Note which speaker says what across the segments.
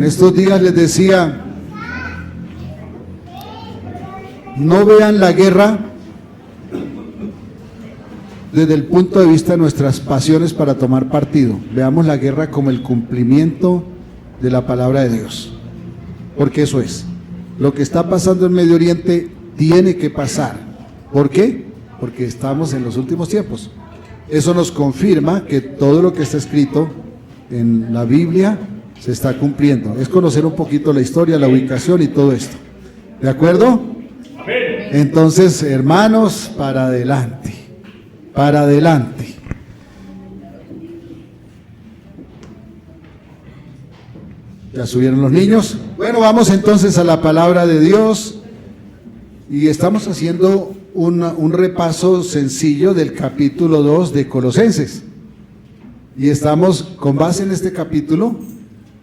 Speaker 1: estos días les decía, no vean la guerra desde el punto de vista de nuestras pasiones para tomar partido. Veamos la guerra como el cumplimiento de la palabra de Dios, porque eso es. Lo que está pasando en Medio Oriente tiene que pasar. ¿Por qué? Porque estamos en los últimos tiempos. Eso nos confirma que todo lo que está escrito en la Biblia se está cumpliendo. Es conocer un poquito la historia, la ubicación y todo esto. ¿De acuerdo? Entonces, hermanos, para adelante. Para adelante. ¿Ya subieron los niños? Bueno, vamos entonces a la palabra de Dios. Y estamos haciendo un repaso sencillo del capítulo 2 de Colosenses. Y estamos, con base en este capítulo,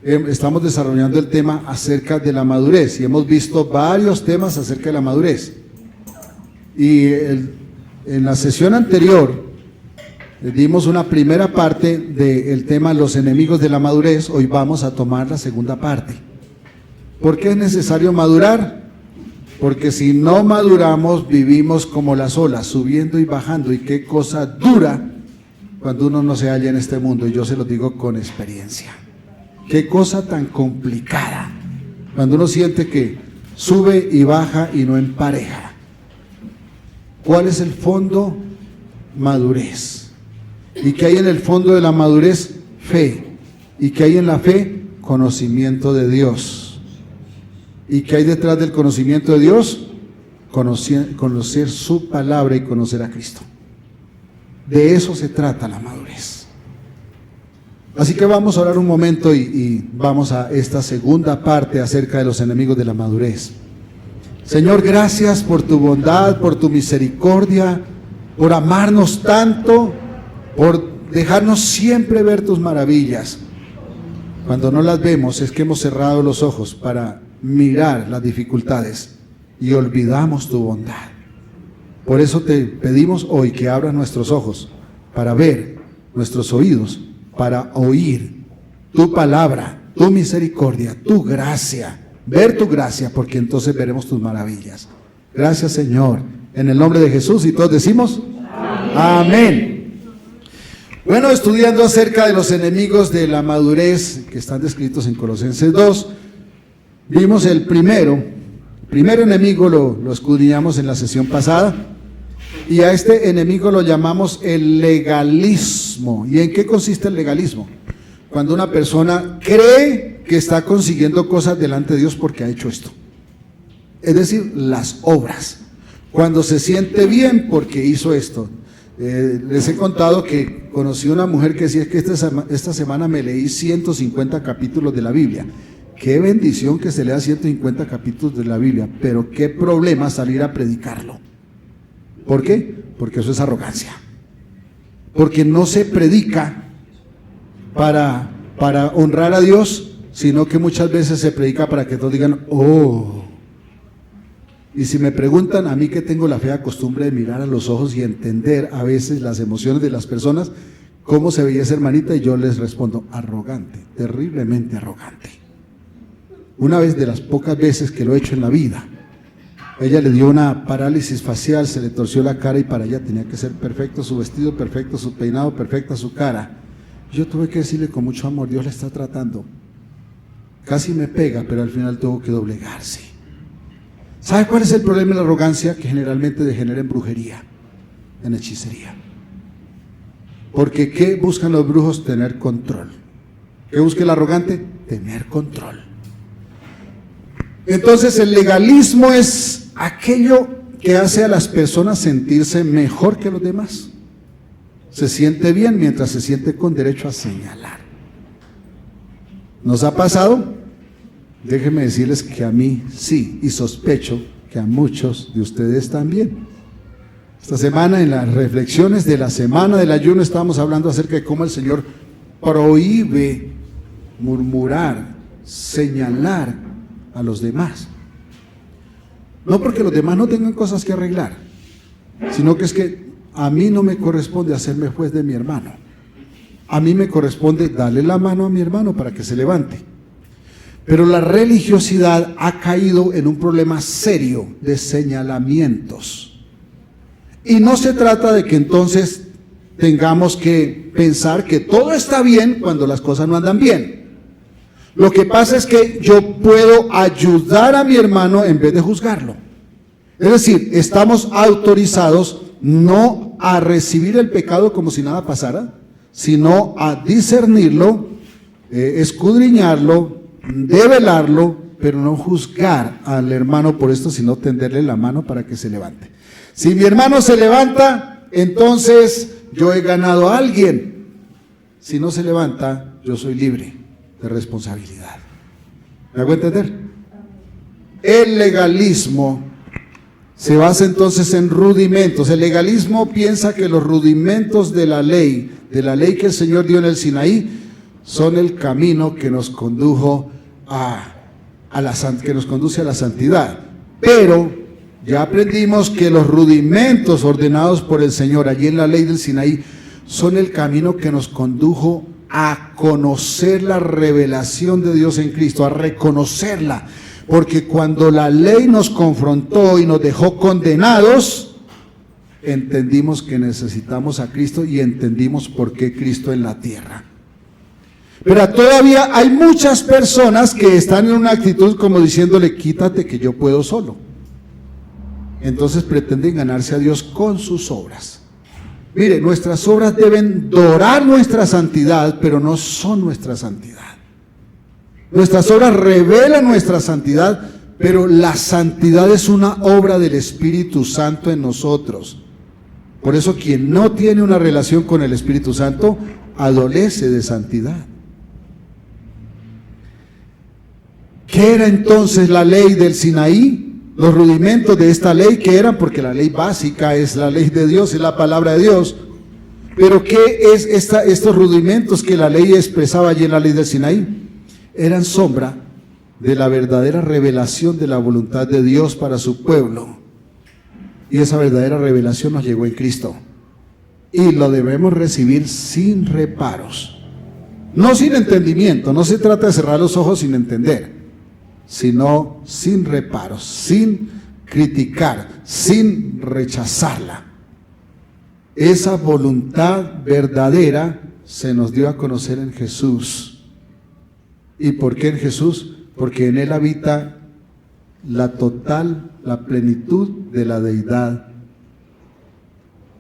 Speaker 1: estamos desarrollando el tema acerca de la madurez. Y hemos visto varios temas acerca de la madurez. Y en la sesión anterior dimos una primera parte del tema los enemigos de la madurez. Hoy vamos a tomar la segunda parte. ¿Por qué es necesario madurar? Porque si no maduramos, vivimos como las olas, subiendo y bajando. Y qué cosa dura cuando uno no se halla en este mundo. Y yo se lo digo con experiencia. Qué cosa tan complicada cuando uno siente que sube y baja y no empareja. ¿Cuál es el fondo? Madurez. ¿Y qué hay en el fondo de la madurez? Fe. ¿Y qué hay en la fe? Conocimiento de Dios. ¿Y qué hay detrás del conocimiento de Dios? Conocer su palabra y conocer a Cristo. De eso se trata la madurez. Así que vamos a orar un momento y vamos a esta segunda parte acerca de los enemigos de la madurez. Señor, gracias por tu bondad, por tu misericordia, por amarnos tanto, por dejarnos siempre ver tus maravillas. Cuando no las vemos es que hemos cerrado los ojos para mirar las dificultades y olvidamos tu bondad. Por eso te pedimos hoy que abras nuestros ojos para ver, nuestros oídos para oír tu palabra, tu misericordia, tu gracia, ver tu gracia, porque entonces veremos tus maravillas. Gracias, Señor, en el nombre de Jesús, y todos decimos amén. Amén. Bueno, estudiando acerca de los enemigos de la madurez que están descritos en Colosenses 2, vimos el primero enemigo, lo escudriñamos en la sesión pasada, y a este enemigo lo llamamos el legalismo. ¿Y en qué consiste el legalismo? Cuando una persona cree que está consiguiendo cosas delante de Dios porque ha hecho esto. Es decir, las obras. Cuando se siente bien porque hizo esto. Les he contado que conocí una mujer que decía que esta semana me leí 150 capítulos de la Biblia. Qué bendición que se lea 150 capítulos de la Biblia, pero qué problema salir a predicarlo. ¿Por qué? Porque eso es arrogancia. Porque no se predica para honrar a Dios, sino que muchas veces se predica para que todos digan, oh. Y si me preguntan, a mí que tengo la fea costumbre de mirar a los ojos y entender a veces las emociones de las personas, ¿cómo se veía esa hermanita? Y yo les respondo, arrogante, terriblemente arrogante. Una vez de las pocas veces que lo he hecho en la vida, ella le dio una parálisis facial, se le torció la cara y para ella tenía que ser perfecto su vestido, perfecto su peinado, perfecta su cara. Yo tuve que decirle con mucho amor, Dios la está tratando. Casi me pega, pero al final tuvo que doblegarse. ¿Sabe cuál es el problema de la arrogancia? Que generalmente degenera en brujería, en hechicería. Porque ¿qué buscan los brujos? Tener control. ¿Qué busca el arrogante? Tener control. Entonces el legalismo es aquello que hace a las personas sentirse mejor que los demás. Se siente bien mientras se siente con derecho a señalar. ¿Nos ha pasado? Déjenme decirles que a mí sí, y sospecho que a muchos de ustedes también. Esta semana, en las reflexiones de la semana del ayuno, estábamos hablando acerca de cómo el Señor prohíbe murmurar, señalar a los demás. No porque los demás no tengan cosas que arreglar, sino que es que a mí no me corresponde hacerme juez de mi hermano. A mí me corresponde darle la mano a mi hermano para que se levante. Pero la religiosidad ha caído en un problema serio de señalamientos. Y no se trata de que entonces tengamos que pensar que todo está bien cuando las cosas no andan bien. Lo que pasa es que yo puedo ayudar a mi hermano en vez de juzgarlo. Es decir, estamos autorizados no a recibir el pecado como si nada pasara, sino a discernirlo, escudriñarlo, develarlo, pero no juzgar al hermano por esto, sino tenderle la mano para que se levante. Si mi hermano se levanta, entonces yo he ganado a alguien. Si no se levanta, yo soy libre de responsabilidad. ¿Me hago entender? El legalismo se basa entonces en rudimentos. El legalismo piensa que los rudimentos de la ley que el Señor dio en el Sinaí, son el camino que nos condujo que nos conduce a la santidad. Pero ya aprendimos que los rudimentos ordenados por el Señor allí en la ley del Sinaí son el camino que nos condujo a conocer la revelación de Dios en Cristo, a reconocerla. Porque cuando la ley nos confrontó y nos dejó condenados, entendimos que necesitamos a Cristo y entendimos por qué Cristo en la tierra. Pero todavía hay muchas personas que están en una actitud como diciéndole, quítate que yo puedo solo. Entonces pretenden ganarse a Dios con sus obras. Mire, nuestras obras deben dorar nuestra santidad, pero no son nuestra santidad. Nuestras obras revelan nuestra santidad, pero la santidad es una obra del Espíritu Santo en nosotros. Por eso quien no tiene una relación con el Espíritu Santo, adolece de santidad. ¿Qué era entonces la ley del Sinaí? Los rudimentos de esta ley, ¿qué eran? Porque la ley básica es la ley de Dios, es la palabra de Dios. Pero ¿qué es estos rudimentos que la ley expresaba allí en la ley del Sinaí? Eran sombra de la verdadera revelación de la voluntad de Dios para su pueblo. Y esa verdadera revelación nos llegó en Cristo. Y lo debemos recibir sin reparos. No sin entendimiento, no se trata de cerrar los ojos sin entender, sino sin reparos, sin criticar, sin rechazarla. Esa voluntad verdadera se nos dio a conocer en Jesús. ¿Y por qué en Jesús? Porque en Él habita la plenitud de la deidad.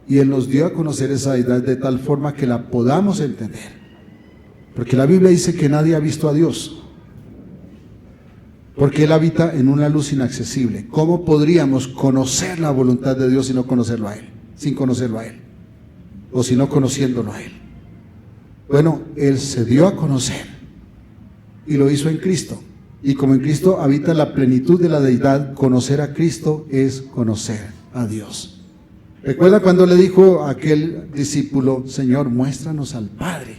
Speaker 1: Y Él nos dio a conocer esa deidad de tal forma que la podamos entender. Porque la Biblia dice que nadie ha visto a Dios. Porque Él habita en una luz inaccesible. ¿Cómo podríamos conocer la voluntad de Dios sin conocerlo a Él? Sin conocerlo a Él. O si no conociéndolo a Él. Bueno, Él se dio a conocer. Y lo hizo en Cristo. Y como en Cristo habita la plenitud de la deidad, conocer a Cristo es conocer a Dios. ¿Recuerda cuando le dijo a aquel discípulo, Señor, muéstranos al Padre?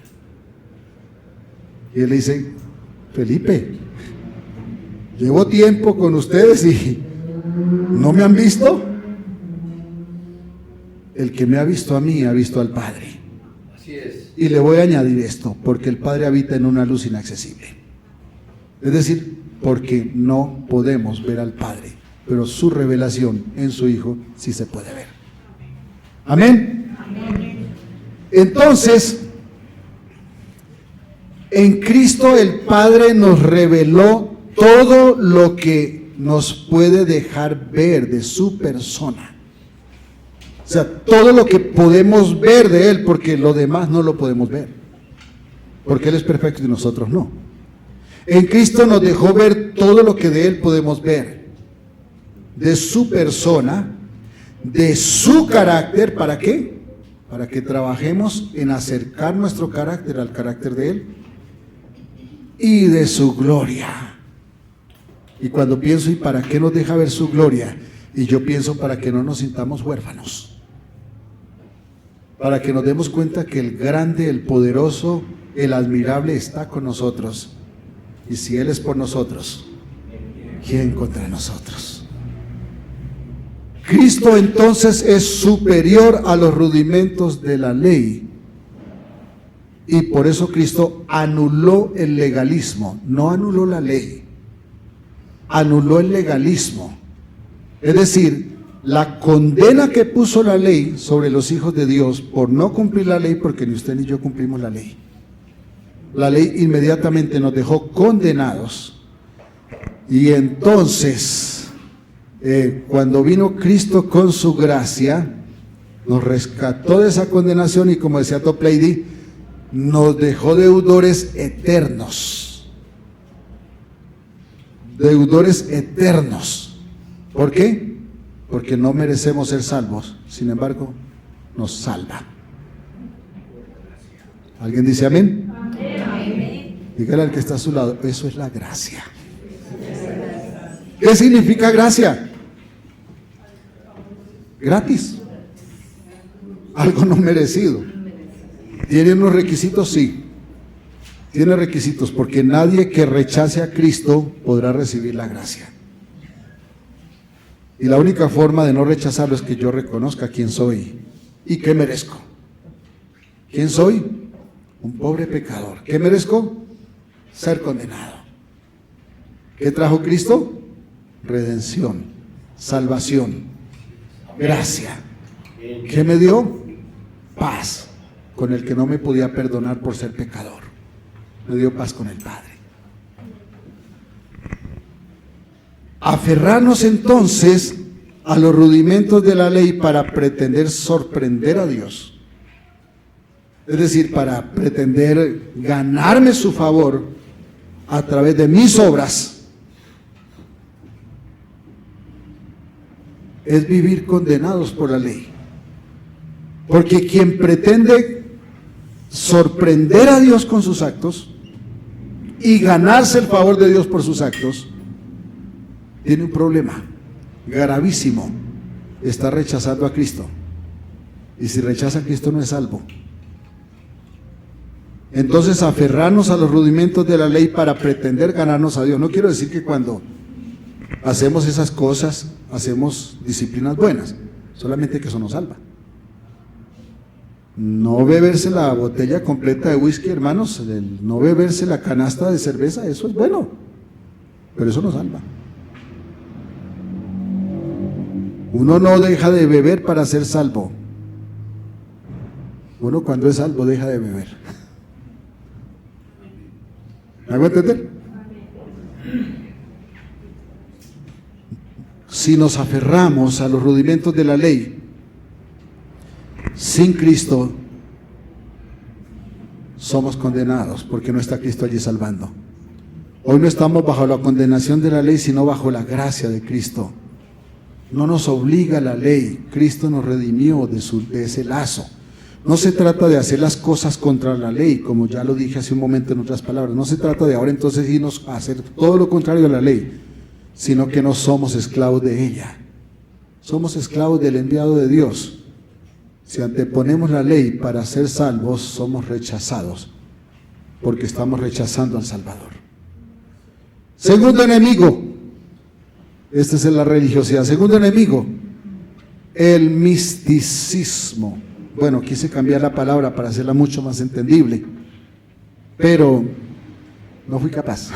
Speaker 1: Y él le dice, Felipe, llevo tiempo con ustedes y ¿no me han visto? El que me ha visto a mí, ha visto al Padre.
Speaker 2: Así es.
Speaker 1: Y le voy a añadir esto, porque el Padre habita en una luz inaccesible. Es decir, porque no podemos ver al Padre, pero su revelación en su Hijo sí se puede ver. Amén. Entonces, en Cristo el Padre nos reveló todo lo que nos puede dejar ver de su persona. O sea, todo lo que podemos ver de Él, porque lo demás no lo podemos ver. Porque Él es perfecto y nosotros no. En Cristo nos dejó ver todo lo que de Él podemos ver. De su persona, de su carácter, ¿para qué? Para que trabajemos en acercar nuestro carácter al carácter de Él. Y de su gloria. Y cuando pienso, ¿y para qué nos deja ver su gloria? Y yo pienso para que no nos sintamos huérfanos. Para que nos demos cuenta que el grande, el poderoso, el admirable está con nosotros. Y si Él es por nosotros, ¿quién contra nosotros? Cristo entonces es superior a los rudimentos de la ley. Y por eso Cristo anuló el legalismo, no anuló la ley, anuló el legalismo. Es decir, la condena que puso la ley sobre los hijos de Dios por no cumplir la ley, porque ni usted ni yo cumplimos la ley. La ley inmediatamente nos dejó condenados. Y entonces, cuando vino Cristo con su gracia, nos rescató de esa condenación y, como decía Toplady, nos dejó deudores eternos. Deudores eternos. ¿Por qué? Porque no merecemos ser salvos. Sin embargo, nos salva. ¿Alguien dice amén? Amén. Dígale al que está a su lado, eso es la gracia. ¿Qué significa gracia? Gratis. Algo no merecido. ¿Tiene unos requisitos? Sí. Tiene requisitos, porque nadie que rechace a Cristo podrá recibir la gracia. Y la única forma de no rechazarlo es que yo reconozca quién soy y qué merezco. ¿Quién soy? Un pobre pecador. ¿Qué merezco? Ser condenado. ¿Qué trajo Cristo? Redención, salvación, gracia. ¿Qué me dio? Paz, con el que no me podía perdonar por ser pecador. Me dio paz con el Padre. Aferrarnos entonces a los rudimentos de la ley para pretender sorprender a Dios. Es decir, para pretender ganarme su favor a través de mis obras, es vivir condenados por la ley. Porque quien pretende sorprender a Dios con sus actos y ganarse el favor de Dios por sus actos, tiene un problema gravísimo. Está rechazando a Cristo. Y si rechaza a Cristo no es salvo. Entonces, aferrarnos a los rudimentos de la ley para pretender ganarnos a Dios. No quiero decir que cuando hacemos esas cosas, hacemos disciplinas buenas, solamente que eso nos salva. No beberse la botella completa de whisky, hermanos, no beberse la canasta de cerveza, eso es bueno, pero eso no salva. Uno no deja de beber para ser salvo. Uno cuando es salvo deja de beber. ¿Me hago entender? Si nos aferramos a los rudimentos de la ley, sin Cristo, somos condenados, porque no está Cristo allí salvando. Hoy no estamos bajo la condenación de la ley, sino bajo la gracia de Cristo. No nos obliga la ley, Cristo nos redimió de ese lazo. No se trata de hacer las cosas contra la ley, como ya lo dije hace un momento en otras palabras. No se trata de ahora entonces irnos a hacer todo lo contrario a la ley, sino que no somos esclavos de ella. Somos esclavos del enviado de Dios. Si anteponemos la ley para ser salvos, somos rechazados, porque estamos rechazando al Salvador. Segundo enemigo, esta es la religiosidad. Segundo enemigo, el misticismo. Bueno, quise cambiar la palabra para hacerla mucho más entendible, pero no fui capaz.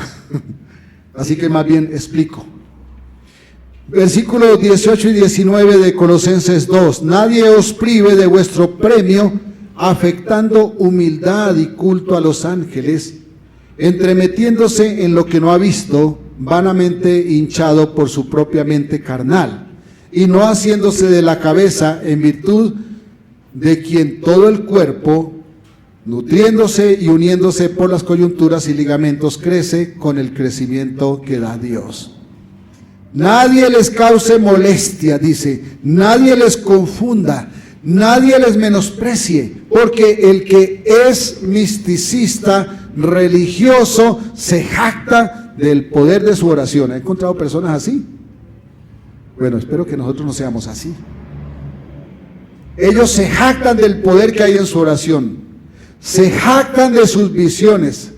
Speaker 1: Así que más bien explico. Versículos 18 y 19 de Colosenses 2. Nadie os prive de vuestro premio, afectando humildad y culto a los ángeles, entremetiéndose en lo que no ha visto, vanamente hinchado por su propia mente carnal, y no haciéndose de la cabeza, en virtud de quien todo el cuerpo, nutriéndose y uniéndose por las coyunturas y ligamentos, crece con el crecimiento que da Dios. Nadie les cause molestia, dice, nadie les confunda, nadie les menosprecie, porque el que es misticista, religioso, se jacta del poder de su oración. ¿Ha encontrado personas así? Bueno, espero que nosotros no seamos así. Ellos se jactan del poder que hay en su oración, se jactan de sus visiones,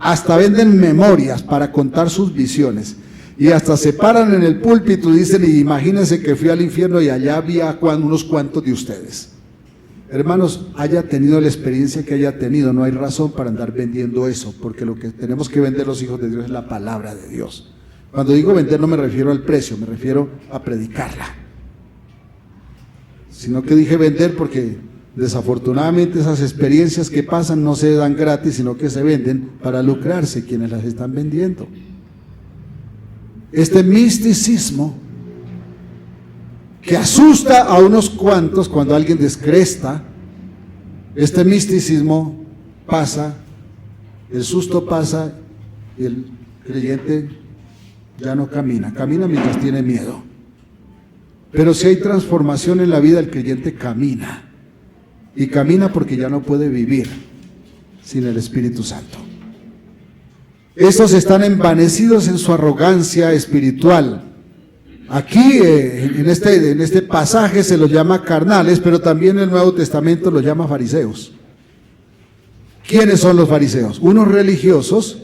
Speaker 1: hasta venden memorias para contar sus visiones. Y hasta se paran en el púlpito y dicen, imagínense que fui al infierno y allá había unos cuantos de ustedes. Hermanos, haya tenido la experiencia que haya tenido, no hay razón para andar vendiendo eso, porque lo que tenemos que vender los hijos de Dios es la palabra de Dios. Cuando digo vender no me refiero al precio, me refiero a predicarla. Sino que dije vender porque desafortunadamente esas experiencias que pasan no se dan gratis, sino que se venden para lucrarse quienes las están vendiendo. Este misticismo que asusta a unos cuantos cuando alguien descresta, este misticismo pasa, el susto pasa y el creyente ya no camina, camina mientras tiene miedo. Pero si hay transformación en la vida, el creyente camina. Y camina porque ya no puede vivir sin el Espíritu Santo. Estos están envanecidos en su arrogancia espiritual. Aquí en este pasaje se los llama carnales, pero también el Nuevo Testamento los llama fariseos. ¿Quiénes son los fariseos? Unos religiosos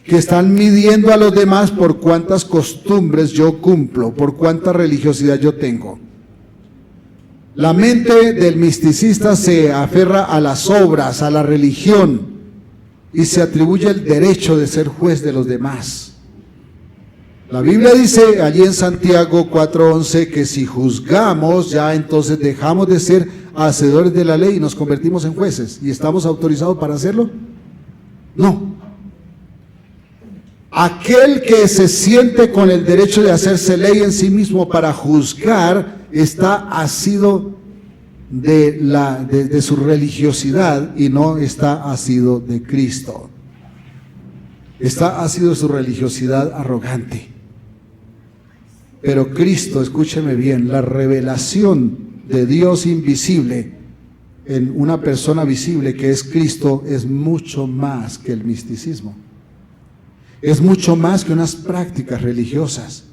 Speaker 1: que están midiendo a los demás por cuántas costumbres yo cumplo, por cuánta religiosidad yo tengo. La mente del misticista se aferra a las obras, a la religión, y se atribuye el derecho de ser juez de los demás. La Biblia dice allí en Santiago 4:11 que si juzgamos, ya entonces dejamos de ser hacedores de la ley y nos convertimos en jueces. ¿Y estamos autorizados para hacerlo? No. Aquel que se siente con el derecho de hacerse ley en sí mismo para juzgar está asido de su religiosidad y no está asido de Cristo. Está asido de su religiosidad arrogante. Pero Cristo, escúcheme bien, la revelación de Dios invisible en una persona visible que es Cristo es mucho más que el misticismo. Es mucho más que unas prácticas religiosas.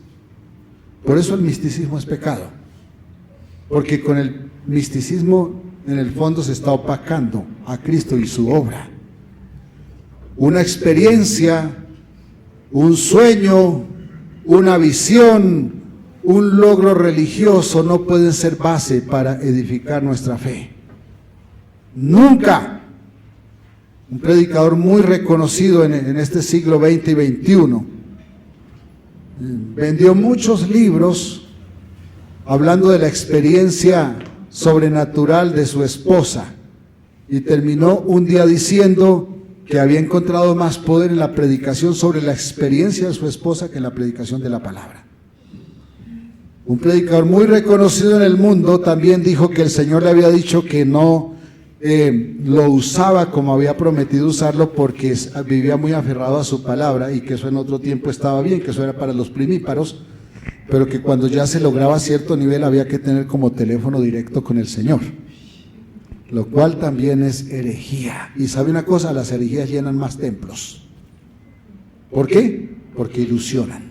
Speaker 1: Por eso el misticismo es pecado. Porque con el misticismo en el fondo se está opacando a Cristo y su obra. Una experiencia, un sueño, una visión, un logro religioso no pueden ser base para edificar nuestra fe. Nunca. Un predicador muy reconocido en este siglo XX y XXI vendió muchos libros hablando de la experiencia sobrenatural de su esposa y terminó un día diciendo que había encontrado más poder en la predicación sobre la experiencia de su esposa que en la predicación de la palabra. Un predicador muy reconocido en el mundo también dijo que el Señor le había dicho que no lo usaba como había prometido usarlo porque vivía muy aferrado a su palabra y que eso en otro tiempo estaba bien, que eso era para los primíparos, pero que cuando ya se lograba cierto nivel había que tener como teléfono directo con el Señor, lo cual también es herejía. Y sabe una cosa, las herejías llenan más templos. ¿Por qué? Porque ilusionan.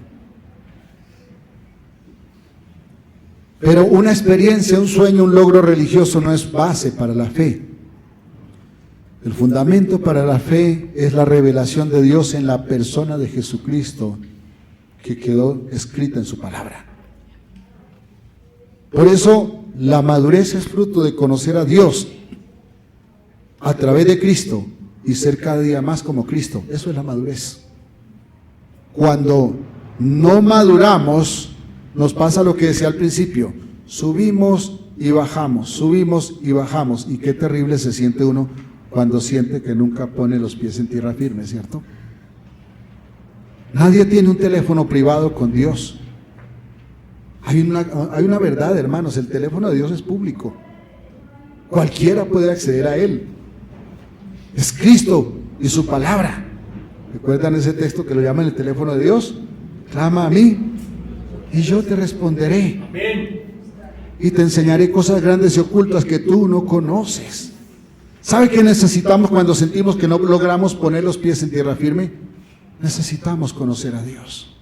Speaker 1: Pero una experiencia, un sueño, un logro religioso no es base para la fe. El fundamento para la fe es la revelación de Dios en la persona de Jesucristo que quedó escrita en su palabra. Por eso la madurez es fruto de conocer a Dios a través de Cristo y ser cada día más como Cristo. Eso es la madurez. Cuando no maduramos, nos pasa lo que decía al principio, subimos y bajamos, subimos y bajamos, y qué terrible se siente uno cuando siente que nunca pone los pies en tierra firme, ¿cierto? Nadie tiene un teléfono privado con Dios. Hay una verdad, hermanos, el teléfono de Dios es público. Cualquiera puede acceder a él. Es Cristo y su palabra. ¿Recuerdan ese texto que lo llaman el teléfono de Dios? Clama a mí y yo te responderé. Amén. Y te enseñaré cosas grandes y ocultas que tú no conoces. ¿Sabe qué necesitamos cuando sentimos que no logramos poner los pies en tierra firme? Necesitamos conocer a Dios.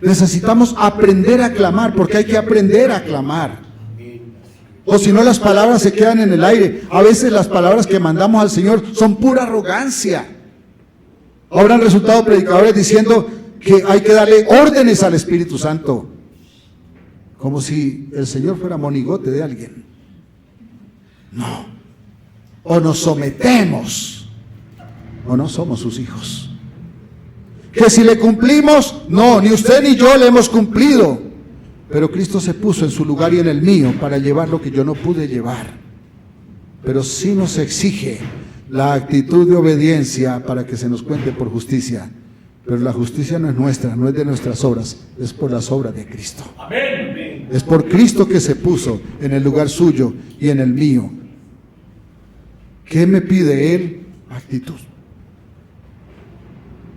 Speaker 1: Necesitamos aprender a clamar, porque hay que aprender a clamar. O si no, las palabras se quedan en el aire. A veces las palabras que mandamos al Señor son pura arrogancia. Ahora han resultado predicadores diciendo que hay que darle órdenes al Espíritu Santo, como si el Señor fuera monigote de alguien. No. O nos sometemos o no somos sus hijos. Que si le cumplimos, no, ni usted ni yo le hemos cumplido. Pero Cristo se puso en su lugar y en el mío para llevar lo que yo no pude llevar. Pero sí nos exige la actitud de obediencia para que se nos cuente por justicia. Pero la justicia no es nuestra, no es de nuestras obras, es por las obras de Cristo. Amén. Es por Cristo que se puso en el lugar suyo y en el mío. ¿Qué me pide Él? Actitud.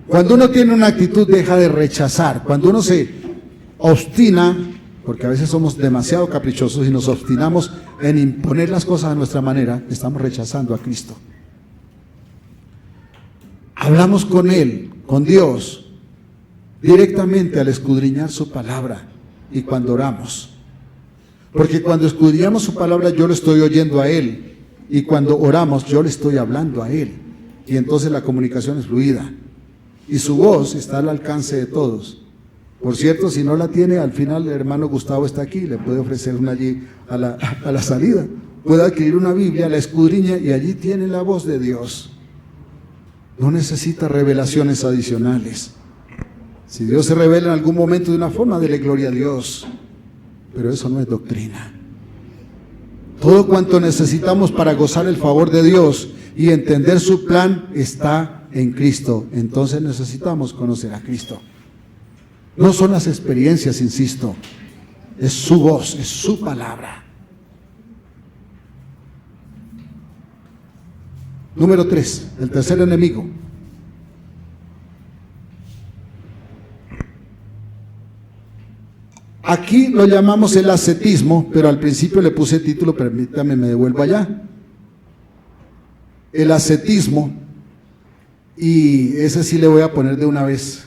Speaker 1: Cuando uno tiene una actitud, deja de rechazar. Cuando uno se obstina, porque a veces somos demasiado caprichosos y nos obstinamos en imponer las cosas a nuestra manera, estamos rechazando a Cristo. Hablamos con Él, con Dios, directamente al escudriñar su palabra y cuando oramos. Porque cuando escudriñamos su palabra, yo lo estoy oyendo a Él. Y cuando oramos, yo le estoy hablando a Él. Y entonces la comunicación es fluida. Y su voz está al alcance de todos. Por cierto, si no la tiene, al final el hermano Gustavo está aquí, le puede ofrecer una allí a la salida. Puede adquirir una Biblia, la escudriña y allí tiene la voz de Dios. No necesita revelaciones adicionales. Si Dios se revela en algún momento de una forma, dele gloria a Dios. Pero eso no es doctrina. Todo cuanto necesitamos para gozar el favor de Dios y entender su plan está en Cristo. Entonces necesitamos conocer a Cristo. No son las experiencias, insisto. Es su voz, es su palabra. Número 3, el tercer enemigo. Aquí lo llamamos el ascetismo, pero al principio le puse título, permítame, me devuelvo allá. El ascetismo, y ese sí le voy a poner de una vez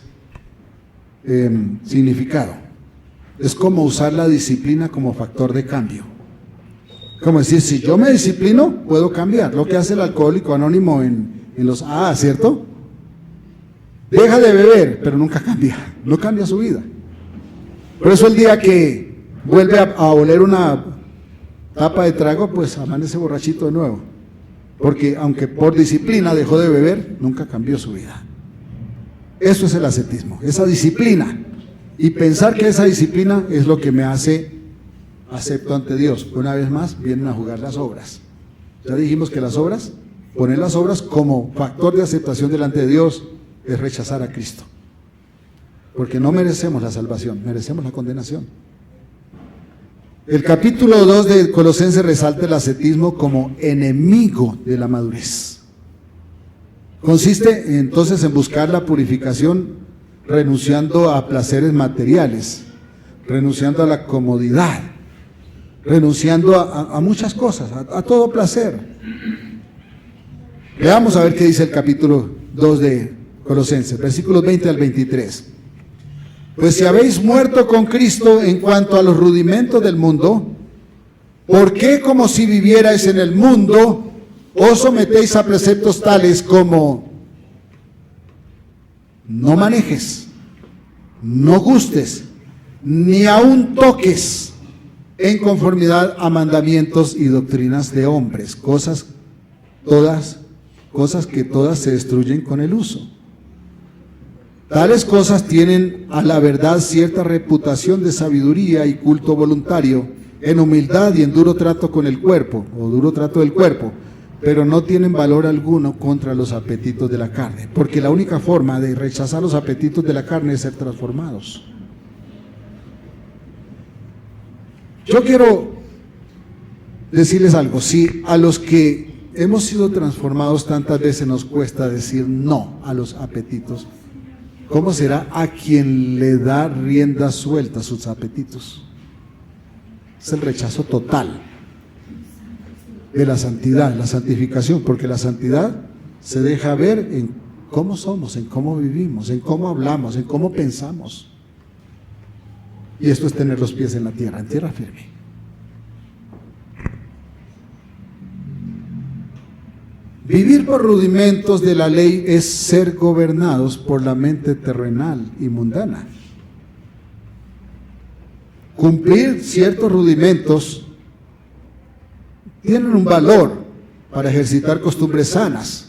Speaker 1: significado. Es como usar la disciplina como factor de cambio. Como decir, si yo me disciplino, puedo cambiar. Lo que hace el alcohólico anónimo en los AA, ¿cierto? Deja de beber, pero nunca cambia, no cambia su vida. Por eso el día que vuelve a oler una tapa de trago, pues amanece borrachito de nuevo. Porque aunque por disciplina dejó de beber, nunca cambió su vida. Eso es el ascetismo, esa disciplina. Y pensar que esa disciplina es lo que me hace acepto ante Dios. Una vez más, vienen a jugar las obras. Ya dijimos que las obras, poner las obras como factor de aceptación delante de Dios, es rechazar a Cristo. Porque no merecemos la salvación, merecemos la condenación. El capítulo 2 de Colosenses resalta el ascetismo como enemigo de la madurez. Consiste entonces en buscar la purificación renunciando a placeres materiales, renunciando a la comodidad, renunciando a muchas cosas, a todo placer. Veamos a ver qué dice el capítulo 2 de Colosenses, versículos 20 al 23. Pues si habéis muerto con Cristo en cuanto a los rudimentos del mundo, ¿por qué como si vivierais en el mundo os sometéis a preceptos tales como no manejes, no gustes, ni aun toques en conformidad a mandamientos y doctrinas de hombres, cosas que todas se destruyen con el uso? Tales cosas tienen a la verdad cierta reputación de sabiduría y culto voluntario, en humildad y en duro trato con el cuerpo, o duro trato del cuerpo, pero no tienen valor alguno contra los apetitos de la carne, porque la única forma de rechazar los apetitos de la carne es ser transformados. Yo quiero decirles algo, si a los que hemos sido transformados tantas veces nos cuesta decir no a los apetitos, ¿cómo será a quien le da rienda suelta a sus apetitos? Es el rechazo total de la santidad, la santificación, porque la santidad se deja ver en cómo somos, en cómo vivimos, en cómo hablamos, en cómo pensamos. Y esto es tener los pies en tierra firme. Vivir por rudimentos de la ley es ser gobernados por la mente terrenal y mundana. Cumplir ciertos rudimentos tienen un valor para ejercitar costumbres sanas,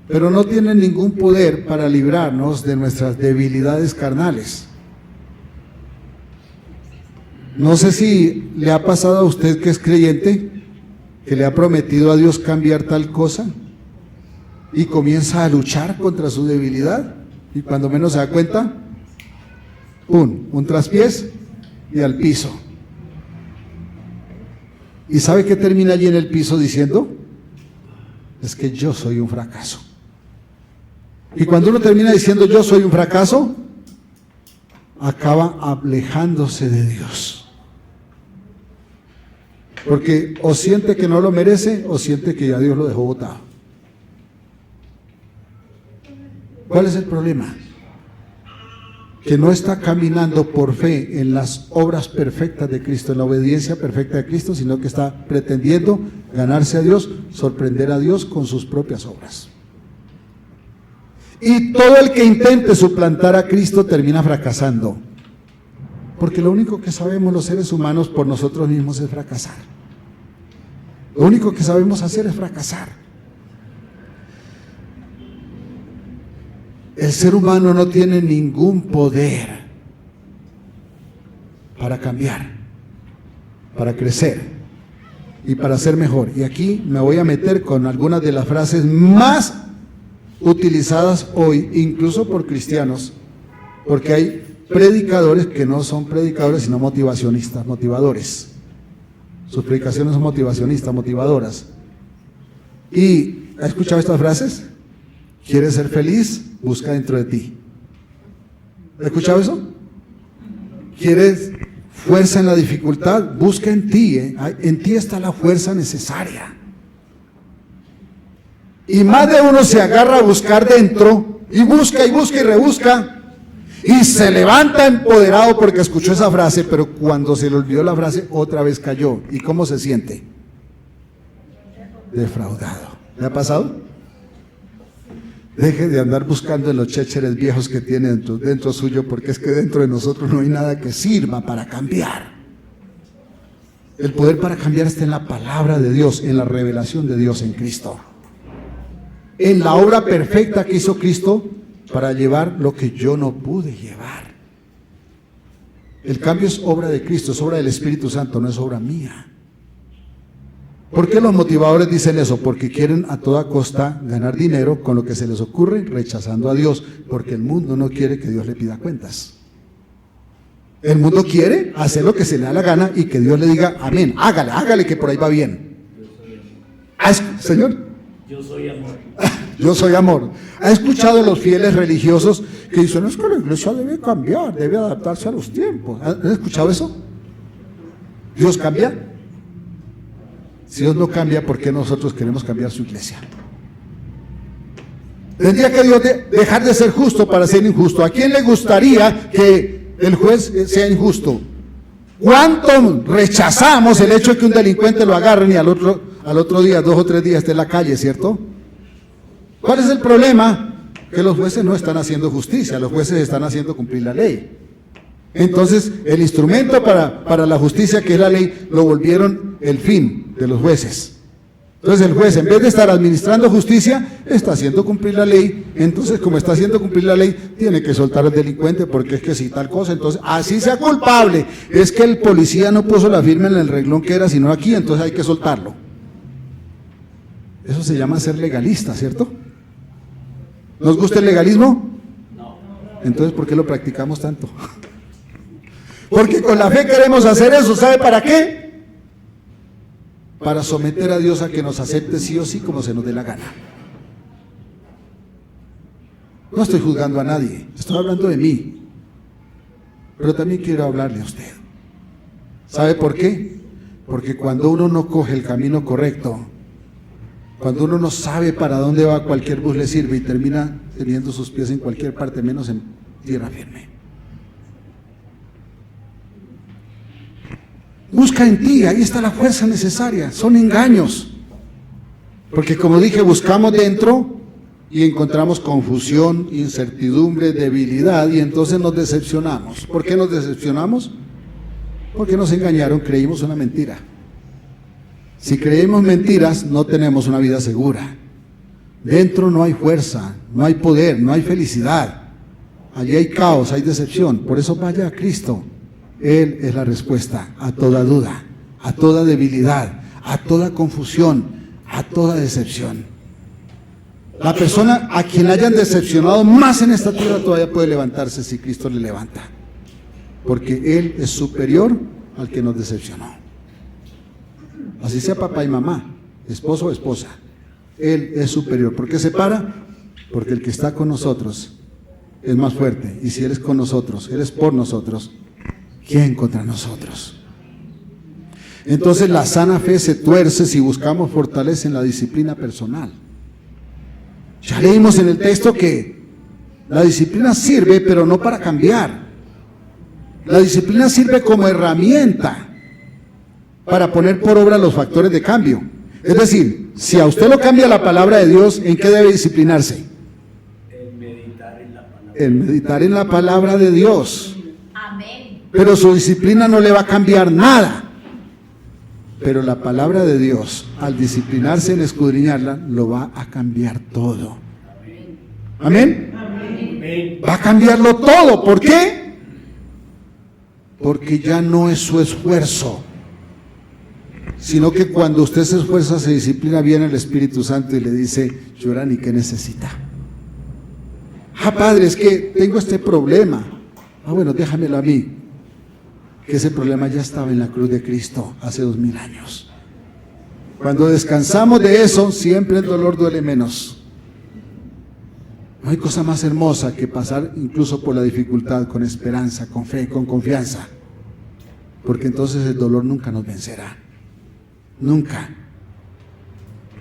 Speaker 1: pero no tienen ningún poder para librarnos de nuestras debilidades carnales. No sé si le ha pasado a usted que es creyente, que le ha prometido a Dios cambiar tal cosa y comienza a luchar contra su debilidad y cuando menos se da cuenta, un traspiés y al piso. ¿Y sabe qué termina allí en el piso diciendo? Es que yo soy un fracaso. Y cuando uno termina diciendo yo soy un fracaso, acaba alejándose de Dios. Porque o siente que no lo merece o siente que ya Dios lo dejó botado. ¿Cuál es el problema? Que no está caminando por fe en las obras perfectas de Cristo, en la obediencia perfecta de Cristo, sino que está pretendiendo ganarse a Dios, sorprender a Dios con sus propias obras. Y todo el que intente suplantar a Cristo termina fracasando, porque lo único que sabemos los seres humanos por nosotros mismos es fracasar. Lo único que sabemos hacer es fracasar. El ser humano no tiene ningún poder para cambiar, para crecer y para ser mejor. Y aquí me voy a meter con algunas de las frases más utilizadas hoy, incluso por cristianos, porque hay predicadores que no son predicadores, sino motivacionistas, motivadores. Sus predicaciones son motivacionistas, motivadoras. ¿Y ha escuchado estas frases? ¿Quieres ser feliz? Busca dentro de ti. ¿Has escuchado eso? ¿Quieres fuerza en la dificultad? Busca en ti. En ti está la fuerza necesaria. Y más de uno se agarra a buscar dentro y busca y busca y rebusca y se levanta empoderado porque escuchó esa frase, pero cuando se le olvidó la frase otra vez cayó. ¿Y cómo se siente? Defraudado. ¿Le ha pasado? Deje de andar buscando en los chécheres viejos que tiene dentro suyo, porque es que dentro de nosotros no hay nada que sirva para cambiar. El poder para cambiar está en la palabra de Dios, en la revelación de Dios en Cristo. En la obra perfecta que hizo Cristo para llevar lo que yo no pude llevar. El cambio es obra de Cristo, es obra del Espíritu Santo, no es obra mía. ¿Por qué los motivadores dicen eso? Porque quieren a toda costa ganar dinero con lo que se les ocurre, rechazando a Dios, porque el mundo no quiere que Dios le pida cuentas. El mundo quiere hacer lo que se le da la gana y que Dios le diga, amén, hágale que por ahí va bien. Señor,
Speaker 2: yo soy amor.
Speaker 1: Yo soy amor. ¿Ha escuchado a los fieles religiosos que dicen, es que la iglesia debe cambiar, debe adaptarse a los tiempos? ¿Han escuchado eso? ¿Dios cambia? Si Dios no cambia, ¿por qué nosotros queremos cambiar su iglesia? Tendría que Dios dejar de ser justo para ser injusto. ¿A quién le gustaría que el juez sea injusto? ¿Cuánto rechazamos el hecho de que un delincuente lo agarren y al otro día, 2 o 3 días esté en la calle, ¿cierto? ¿Cuál es el problema? Que los jueces no están haciendo justicia, los jueces están haciendo cumplir la ley. Entonces, el instrumento para la justicia, que es la ley, lo volvieron el fin de los jueces. Entonces el juez, en vez de estar administrando justicia, está haciendo cumplir la ley. Entonces, como está haciendo cumplir la ley, tiene que soltar al delincuente, porque es que si tal cosa, entonces, así sea culpable, es que el policía no puso la firma en el renglón que era, sino aquí, entonces hay que soltarlo. Eso se llama ser legalista, ¿cierto? ¿Nos gusta el legalismo?
Speaker 2: No.
Speaker 1: Entonces, ¿por qué lo practicamos tanto? Porque con la fe queremos hacer eso, ¿sabe para qué? Para someter a Dios a que nos acepte sí o sí como se nos dé la gana. No estoy juzgando a nadie, estoy hablando de mí. Pero también quiero hablarle a usted. ¿Sabe por qué? Porque cuando uno no coge el camino correcto, cuando uno no sabe para dónde va, cualquier bus le sirve y termina teniendo sus pies en cualquier parte, menos en tierra firme. Busca en ti, ahí está la fuerza necesaria. Son engaños. Porque como dije, buscamos dentro y encontramos confusión, incertidumbre, debilidad, y entonces nos decepcionamos. ¿Por qué nos decepcionamos? Porque nos engañaron, creímos una mentira. Si creemos mentiras, no tenemos una vida segura. Dentro no hay fuerza, no hay poder, no hay felicidad. Allí hay caos, hay decepción. Por eso vaya a Cristo. Él es la respuesta a toda duda, a toda debilidad, a toda confusión, a toda decepción. La persona a quien hayan decepcionado más en esta tierra todavía puede levantarse si Cristo le levanta. Porque Él es superior al que nos decepcionó. Así sea papá y mamá, esposo o esposa. Él es superior. ¿Por qué se para? Porque el que está con nosotros es más fuerte. Y si Él es con nosotros, Él es por nosotros, ¿quién contra nosotros? Entonces la sana fe se tuerce si buscamos fortaleza en la disciplina personal. Ya leímos en el texto que la disciplina sirve, pero no para cambiar. La disciplina sirve como herramienta para poner por obra los factores de cambio. Es decir, si a usted lo cambia la palabra de Dios, ¿en qué debe disciplinarse?
Speaker 2: En meditar en la palabra.
Speaker 1: En meditar en la palabra de Dios.
Speaker 3: Amén.
Speaker 1: Pero su disciplina no le va a cambiar nada. Pero la palabra de Dios, al disciplinarse en escudriñarla, lo va a cambiar todo. ¿Amén?
Speaker 2: Amén.
Speaker 1: Va a cambiarlo todo. ¿Por qué? Porque ya no es su esfuerzo, sino que cuando usted se esfuerza, se disciplina, viene el Espíritu Santo y le dice: Yorani, ¿qué necesita? Ah, padre, es que tengo este problema. Ah, bueno, déjamelo a mí. Que ese problema ya estaba en la cruz de Cristo hace 2000 años. Cuando descansamos de eso, siempre el dolor duele menos. No hay cosa más hermosa que pasar incluso por la dificultad con esperanza, con fe, con confianza. Porque entonces el dolor nunca nos vencerá. Nunca.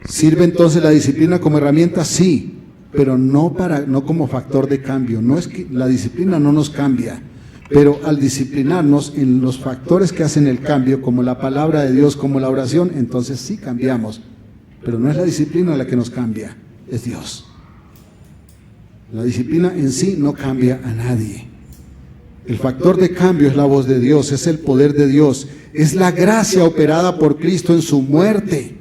Speaker 1: ¿Sirve entonces la disciplina como herramienta? Sí, pero no como factor de cambio. No es que la disciplina no nos cambia, pero al disciplinarnos en los factores que hacen el cambio, como la palabra de Dios, como la oración, entonces sí cambiamos. Pero no es la disciplina la que nos cambia, es Dios. La disciplina en sí no cambia a nadie. El factor de cambio es la voz de Dios, es el poder de Dios, es la gracia operada por Cristo en su muerte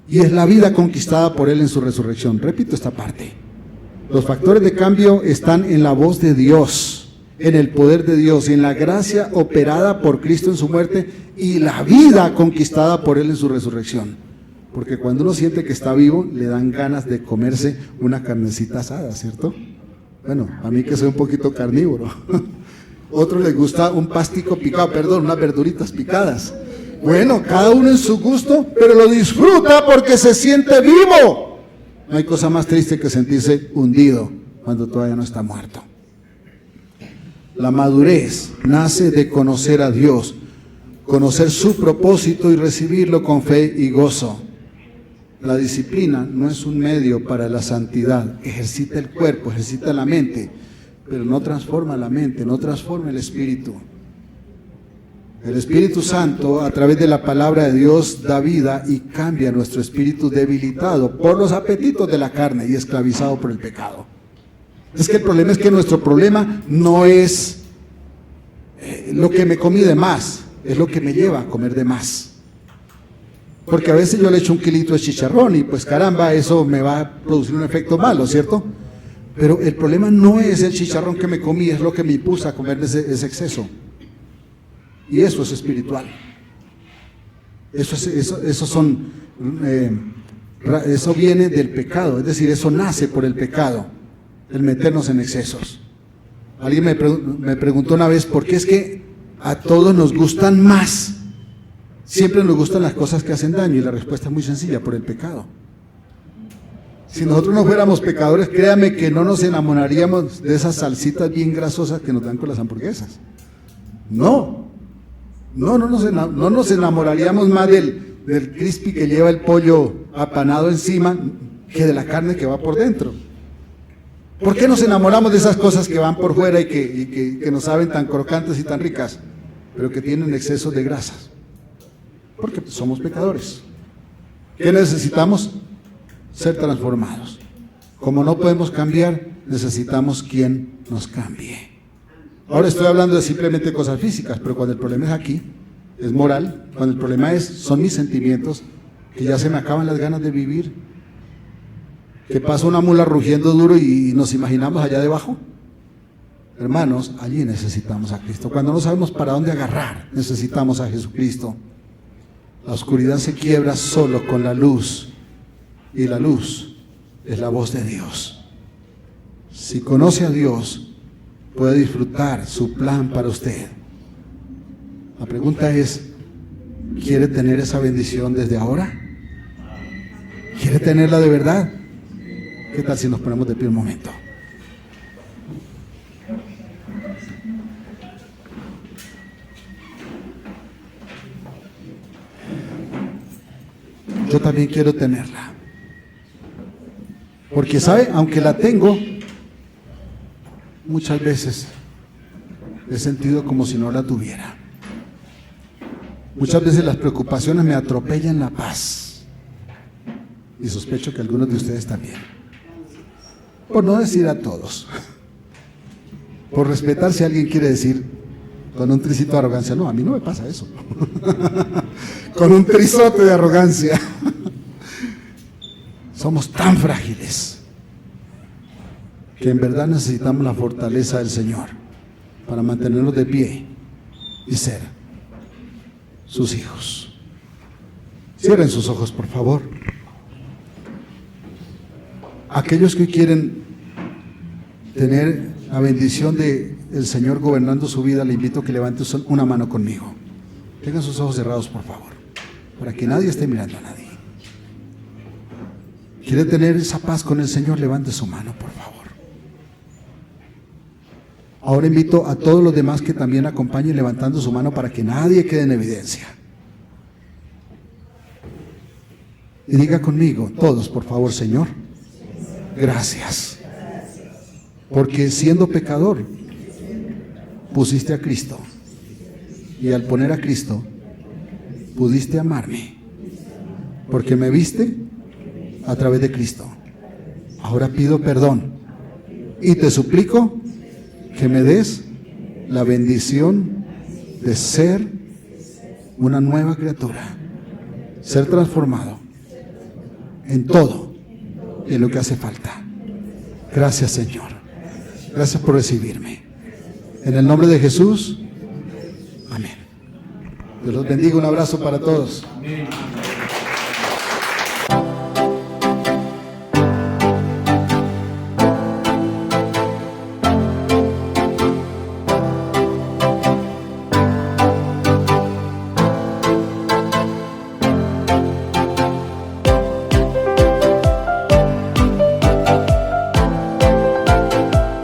Speaker 1: y es la vida conquistada por Él en su resurrección. Repito esta parte. Los factores de cambio están en la voz de Dios, en el poder de Dios, en la gracia operada por Cristo en su muerte y la vida conquistada por Él en su resurrección. Porque cuando uno siente que está vivo, le dan ganas de comerse una carnecita asada, ¿cierto? Bueno, a mí que soy un poquito carnívoro. Otros les gusta un pastico picado, unas verduritas picadas. Bueno, cada uno en su gusto, pero lo disfruta porque se siente vivo. No hay cosa más triste que sentirse hundido cuando todavía no está muerto. La madurez nace de conocer a Dios, conocer su propósito y recibirlo con fe y gozo. La disciplina no es un medio para la santidad, ejercita el cuerpo, ejercita la mente, pero no transforma la mente, no transforma el espíritu. El Espíritu Santo, a través de la palabra de Dios, da vida y cambia nuestro espíritu debilitado por los apetitos de la carne y esclavizado por el pecado. Es que el problema es que nuestro problema no es lo que me comí de más, es lo que me lleva a comer de más. Porque a veces yo le echo un kilito de chicharrón y pues caramba, eso me va a producir un efecto malo, ¿cierto? Pero el problema no es el chicharrón que me comí, es lo que me impuso a comer ese exceso. Y eso es espiritual. Eso viene del pecado, es decir, eso nace por el pecado, el meternos en excesos. Alguien me preguntó una vez, ¿por qué es que a todos nos gustan más? Siempre nos gustan las cosas que hacen daño, y la respuesta es muy sencilla: por el pecado. Si nosotros no fuéramos pecadores, créame que no nos enamoraríamos de esas salsitas bien grasosas que nos dan con las hamburguesas. No nos enamoraríamos más del crispy que lleva el pollo apanado encima que de la carne que va por dentro. ¿Por qué nos enamoramos de esas cosas que van por fuera y que nos saben tan crocantes y tan ricas, pero que tienen exceso de grasas? Porque somos pecadores. ¿Qué necesitamos? Ser transformados. Como no podemos cambiar, necesitamos quien nos cambie. Ahora estoy hablando de simplemente cosas físicas, pero cuando el problema es aquí, es moral, cuando el problema son mis sentimientos, que ya se me acaban las ganas de vivir, que pasa una mula rugiendo duro y nos imaginamos allá debajo. Hermanos, allí necesitamos a Cristo. Cuando no sabemos para dónde agarrar, necesitamos a Jesucristo. La oscuridad se quiebra solo con la luz, y la luz es la voz de Dios. Si conoce a Dios, puede disfrutar su plan para usted. La pregunta es, ¿quiere tener esa bendición desde ahora? ¿Quiere tenerla de verdad? ¿Qué tal si nos ponemos de pie un momento? Yo también quiero tenerla. Porque, ¿sabe? Aunque la tengo, muchas veces he sentido como si no la tuviera. Muchas veces las preocupaciones me atropellan la paz. Y sospecho que algunos de ustedes también. Por no decir a todos. Por respetar si alguien quiere decir con un tricito de arrogancia. No, a mí no me pasa eso. Con un trizote de arrogancia. Somos tan frágiles que en verdad necesitamos la fortaleza del Señor para mantenernos de pie y ser sus hijos. Cierren sus ojos, por favor. Aquellos que quieren tener la bendición del Señor gobernando su vida, le invito a que levante una mano conmigo. Tengan sus ojos cerrados, por favor, para que nadie esté mirando a nadie. ¿Quiere tener esa paz con el Señor? Levante su mano, por favor. Ahora invito a todos los demás que también acompañen levantando su mano para que nadie quede en evidencia. Y diga conmigo, todos, por favor: Señor, gracias, porque siendo pecador pusiste a Cristo, y al poner a Cristo pudiste amarme, porque me viste a través de Cristo. Ahora pido perdón y te suplico que me des la bendición de ser una nueva criatura, ser transformado en todo, en lo que hace falta. Gracias, Señor. Gracias por recibirme. En el nombre de Jesús, amén. Dios los bendiga. Un abrazo para todos.
Speaker 2: Amén.